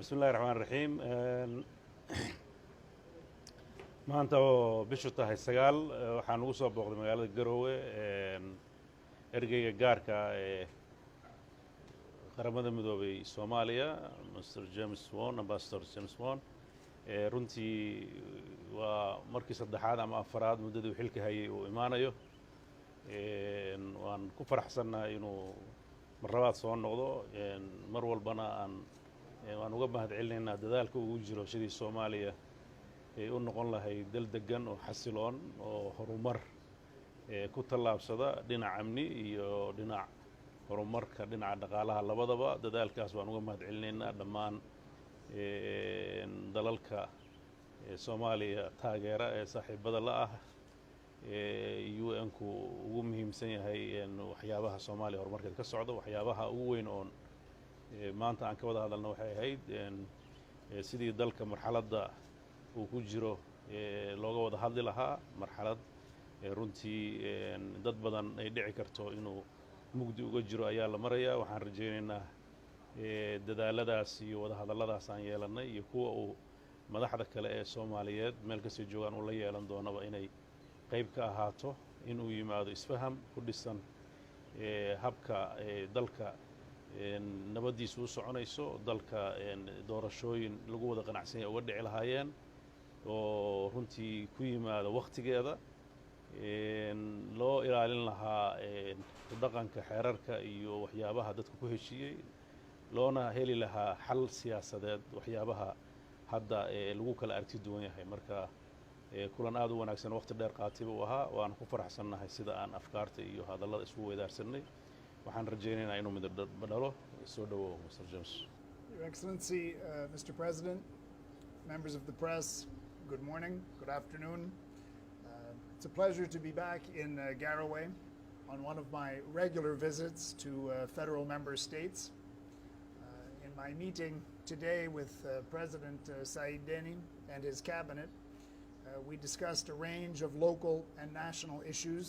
بسم الله الرحمن الرحيم maanta oo bishu tahay 9 waxaan ugu soo booqday magaalada Garowe ergeyga gaarka ee qaramada midoobay Soomaaliya Mr. James Ambassador James runtii waa markii saddexaad ama afaraad muddadii uu xilka hayay uu imaanayo waan ku faraxsanahay inuu marlabaad soo noqdo mar walbana waan uga mahadcelinaynaa dadaalka uu jiro sidii Soomaaliya ay u noqon lahayd dal degan oo xasiloon oo horumar ku tallaabsada dhinaca amni iyo dhinaca horumarka dhinaca dhaqaalaha labadaba dadaalkaas waan uga mahadcelinaynaa dhammaan dalalka Soomaaliya taageera ee saaxiibada la ah UN-ku ugu muhiimsan yahay waxyaabaha Soomaaliya horumarkeeda ka socda waxyaabaha ugu weyn oo maanta aan ka wada hadalna waxay ahayd sidii dalka marxaladda uu ku jiro looga wada hadli lahaa marxalad runtii dad badan ay dhici karto inuu mugdi uga jiro ayaa la marayaa waxaan rajaynaynaa dadaaladaas iyo wada hadalladaas aan yeelanay iyo kuwa uu madaxda kale ee Soomaaliyeed meel kasta joogaan uu la yeelan doonaba inay qayb ka ahaato inuu yimaado isfaham ku dhisan habka dalka nabadiisu u soconayso dalka doorashooyin lagu wada qanacsan yahay uga dhici lahaayeen oo runtii ku yimaado waqtigeeda loo ilaalin lahaa dhaqanka xeerarka iyo waxyaabaha dadku ku heshiiyey loona heli lahaa xal siyaasadeed waxyaabaha hadda lagu kala aragti duwan yahay marka kulan aad u wanaagsan waqti dheer qaatay buu ahaa waan ku faraxsanahay sida aan afkaarta iyo hadallada isku weydaarsanay waxaan rajaynaynaa inuu mid dhalo soo dhawow Mr. James. Your Excellency, Mr. President, members of the press, good morning, good afternoon. It's a pleasure to be back in Garowe on one of my regular visits to federal member states. In my meeting today with President Saeed Deni and his cabinet, we discussed a range of local and national issues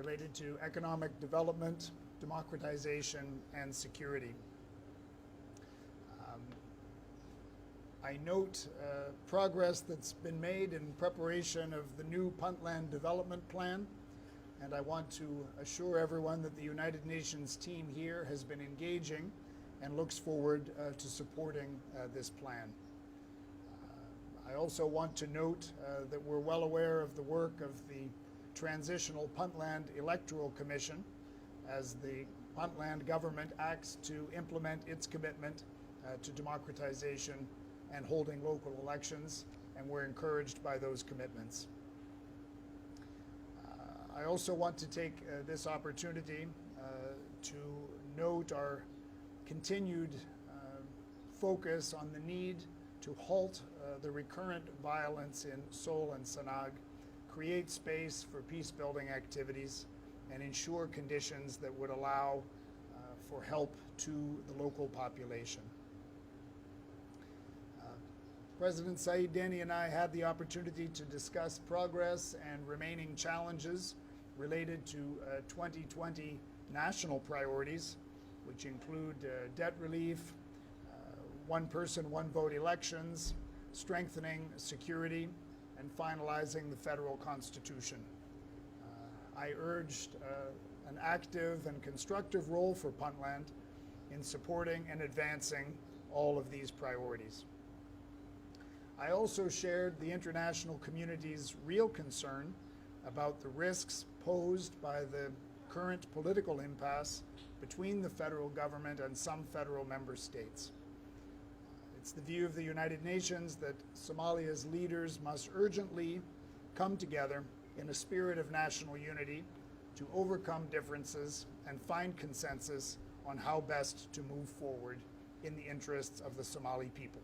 related to economic development, democratization, and security. I note progress that's been made in preparation of the new Puntland Development Plan, and I want to assure everyone that the United Nations team here has been engaging and looks forward to supporting this plan. I also want to note that we're well aware of the work of the Transitional Puntland Electoral Commission as the Puntland government acts to implement its commitment to democratization and holding local elections, and we're encouraged by those commitments. I also want to take this opportunity to note our continued focus on the need to halt the recurrent violence in Seoul and Sanag, create space for peace-building activities, and ensure conditions that would allow for help to the local population. President Saeed Deni and I had the opportunity to discuss progress and remaining challenges related to 2020 national priorities, which include debt relief, one-person, one-vote elections, strengthening security, and finalizing the federal constitution. I urged an active and constructive role for Puntland in supporting and advancing all of these priorities. I also shared the international community's real concern about the risks posed by the current political impasse between the federal government and some federal member states. It's the view of the United Nations that Somalia's leaders must urgently come together in a spirit of national unity to overcome differences and find consensus on how best to move forward in the interests of the Somali people.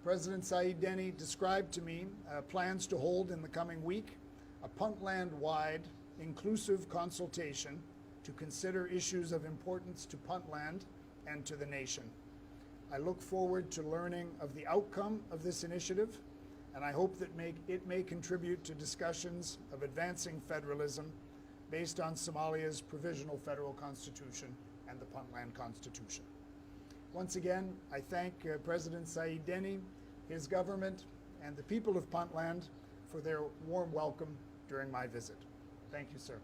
President Saeed Deni described to me plans to hold in the coming week a Puntland-wide inclusive consultation to consider issues of importance to Puntland and to the nation. I look forward to learning of the outcome of this initiative, and I hope that it may contribute to discussions of advancing federalism based on Somalia's provisional federal constitution and the Puntland Constitution. Once again, I thank President Saeed Deni, his government, and the people of Puntland for their warm welcome during my visit. Thank you, sir.